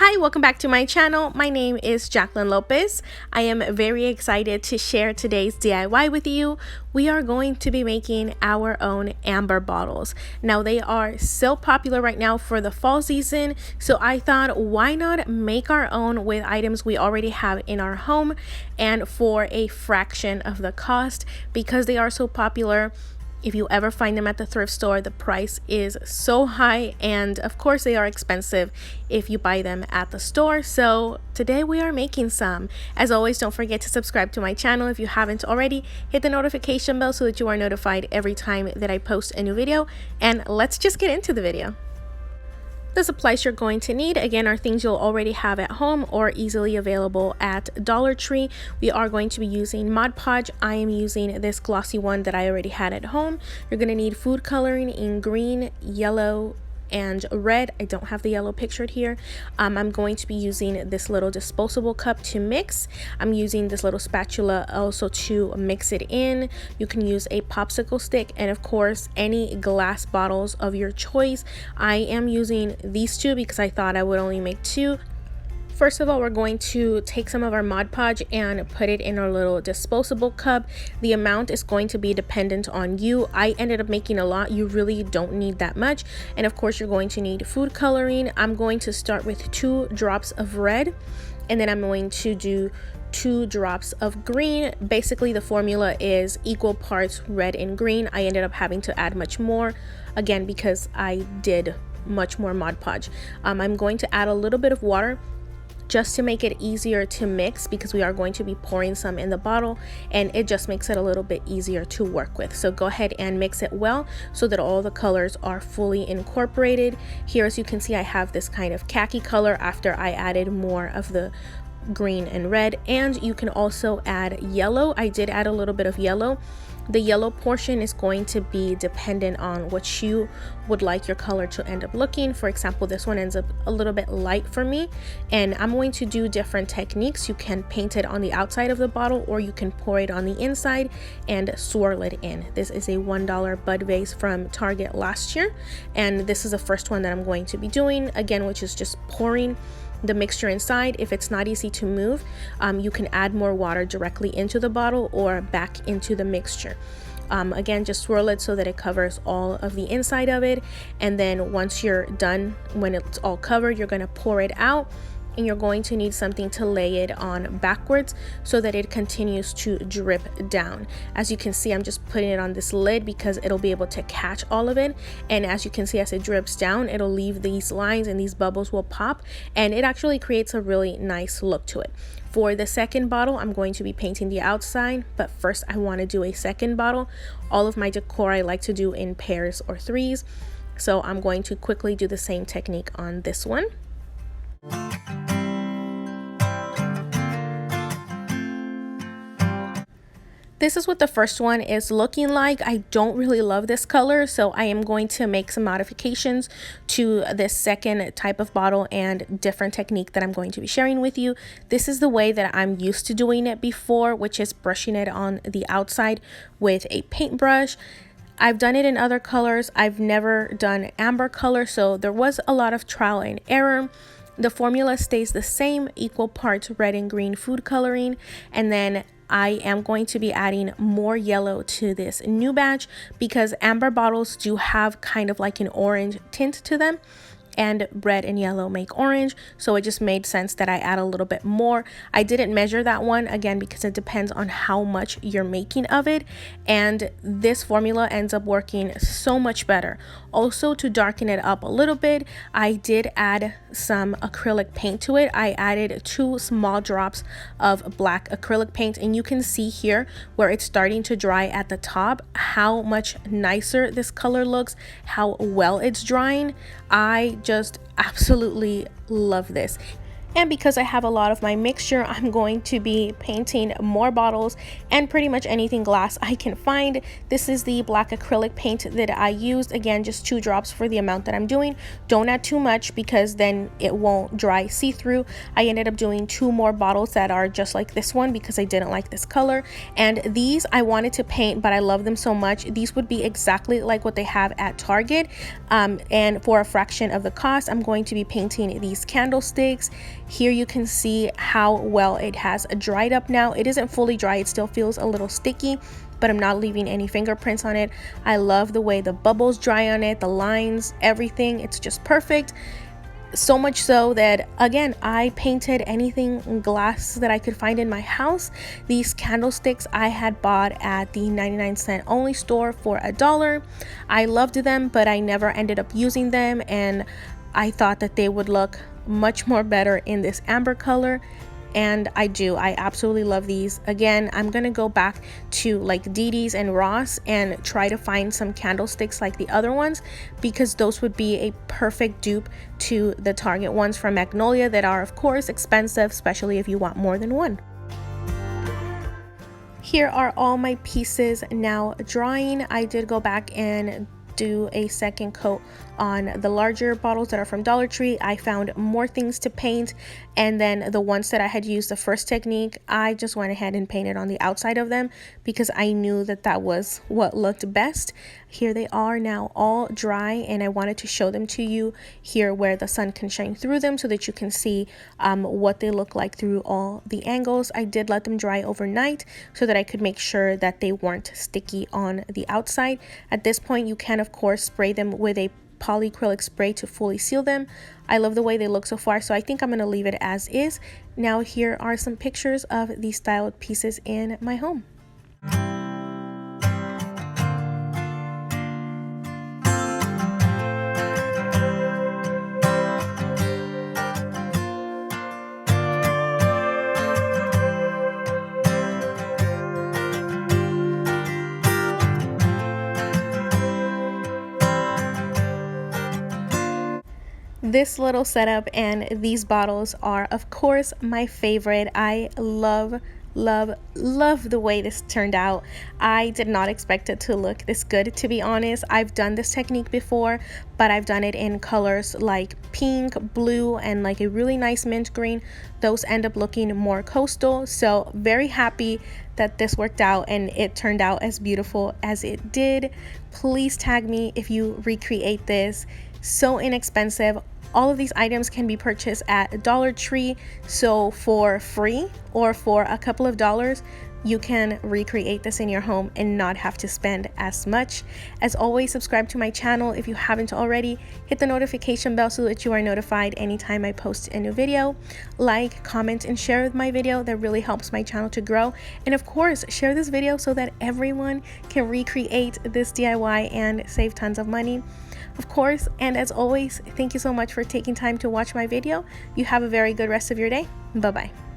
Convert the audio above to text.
Hi, welcome back to my channel. My name is Jacqueline Lopez. I am very excited to share today's DIY with you. We are going to be making our own amber bottles. Now they are so popular right now for the fall season, so I thought why not make our own with items we already have in our home and for a fraction of the cost. Because they are so popular, if you ever find them at the thrift store, the price is so high, and of course they are expensive if you buy them at the store. So today we are making some. As always, don't forget to subscribe to my channel if you haven't already. Hit the notification bell so that you are notified every time that I post a new video, and let's just get into the video. The supplies you're going to need, again, are things you'll already have at home or easily available at Dollar Tree. We are going to be using Mod Podge. I am using this glossy one that I already had at home. You're going to need food coloring in green, yellow, and red. I don't have the yellow pictured here. I'm going to be using this little disposable cup to mix. I'm using this little spatula also to mix it in. You can use a popsicle stick and of course any glass bottles of your choice. I am using these two because I thought I would only make two. First of all, we're going to take some of our Mod Podge and put it in our little disposable cup. The amount is going to be dependent on you. I ended up making a lot. You really don't need that much. And of course, you're going to need food coloring. I'm going to start with 2 drops of red, and then I'm going to do 2 drops of green. Basically, the formula is equal parts red and green. I ended up having to add much more, again, because I did much more Mod Podge. I'm going to add a little bit of water just to make it easier to mix, because we are going to be pouring some in the bottle and it just makes it a little bit easier to work with. So go ahead and mix it well so that all the colors are fully incorporated. Here, as you can see, I have this kind of khaki color after I added more of the green and red, and you can also add yellow. I did add a little bit of yellow. The yellow portion is going to be dependent on what you would like your color to end up looking. For example, this one ends up a little bit light for me, and I'm going to do different techniques. You can paint it on the outside of the bottle, or you can pour it on the inside and swirl it in. This is a $1 bud vase from Target last year, and this is the first one that I'm going to be doing, again, which is just pouring the mixture inside. If it's not easy to move, you can add more water directly into the bottle or back into the mixture. Again, just swirl it so that it covers all of the inside of it, and then once you're done, when it's all covered, you're going to pour it out, and you're going to need something to lay it on backwards so that it continues to drip down. As you can see, I'm just putting it on this lid because it'll be able to catch all of it, and as you can see, as it drips down, it'll leave these lines and these bubbles will pop, and it actually creates a really nice look to it. For the second bottle, I'm going to be painting the outside, but first I want to do a second bottle. All of my decor I like to do in pairs or threes, so I'm going to quickly do the same technique on this one. This is what the first one is looking like. I don't really love this color, so I am going to make some modifications to this second type of bottle and different technique that I'm going to be sharing with you. This is the way that I'm used to doing it before, which is brushing it on the outside with a paintbrush. I've done it in other colors. I've never done amber color, so there was a lot of trial and error. The formula stays the same, equal parts red and green food coloring, and then I am going to be adding more yellow to this new batch because amber bottles do have kind of like an orange tint to them, and red and yellow make orange, so it just made sense that I add a little bit more. I didn't measure that one, again, because it depends on how much you're making of it, and this formula ends up working so much better. Also, to darken it up a little bit, I did add some acrylic paint to it. I added 2 small drops of black acrylic paint, and you can see here where it's starting to dry at the top how much nicer this color looks, how well it's drying. I just absolutely love this. And because I have a lot of my mixture, I'm going to be painting more bottles and pretty much anything glass I can find. This is the black acrylic paint that I used. Again, just 2 drops for the amount that I'm doing. Don't add too much because then it won't dry see-through. I ended up doing 2 more bottles that are just like this one because I didn't like this color. And these I wanted to paint, but I love them so much. These would be exactly like what they have at Target. And for a fraction of the cost, I'm going to be painting these candlesticks. Here you can see how well it has dried up now. It isn't fully dry, it still feels a little sticky, but I'm not leaving any fingerprints on it. I love the way the bubbles dry on it, the lines, everything. It's just perfect. So much so that, again, I painted anything glass that I could find in my house. These candlesticks I had bought at the 99-cent only store for $1. I loved them, but I never ended up using them, and I thought that they would look much more better in this amber color, and I absolutely love these. Again, I'm gonna go back to like DD's and Ross and try to find some candlesticks like the other ones, because those would be a perfect dupe to the Target ones from Magnolia that are of course expensive, especially if you want more than one. Here are all my pieces now drying. I did go back and do a second coat on the larger bottles that are from Dollar Tree. I found more things to paint, and then the ones that I had used the first technique, I just went ahead and painted on the outside of them because I knew that that was what looked best. Here they are now all dry, and I wanted to show them to you here where the sun can shine through them so that you can see what they look like through all the angles. I did let them dry overnight so that I could make sure that they weren't sticky on the outside. At this point, you can of course spray them with a polyacrylic spray to fully seal them. I love the way they look so far, so I think I'm going to leave it as is. Now here are some pictures of these styled pieces in my home. This little setup and these bottles are of course my favorite. I love the way this turned out. I did not expect it to look this good, to be honest. I've done this technique before, but I've done it in colors like pink, blue, and like a really nice mint green. Those end up looking more coastal, so very happy that this worked out and it turned out as beautiful as it did. Please tag me if you recreate this. So inexpensive. All of these items can be purchased at Dollar Tree, so for free or for a couple of dollars, you can recreate this in your home and not have to spend as much. As always, subscribe to my channel if you haven't already. Hit the notification bell so that you are notified anytime I post a new video. Like, comment, and share my video. That really helps my channel to grow. And of course, share this video so that everyone can recreate this DIY and save tons of money. Of course, and as always, thank you so much for taking time to watch my video. You have a very good rest of your day. Bye-bye.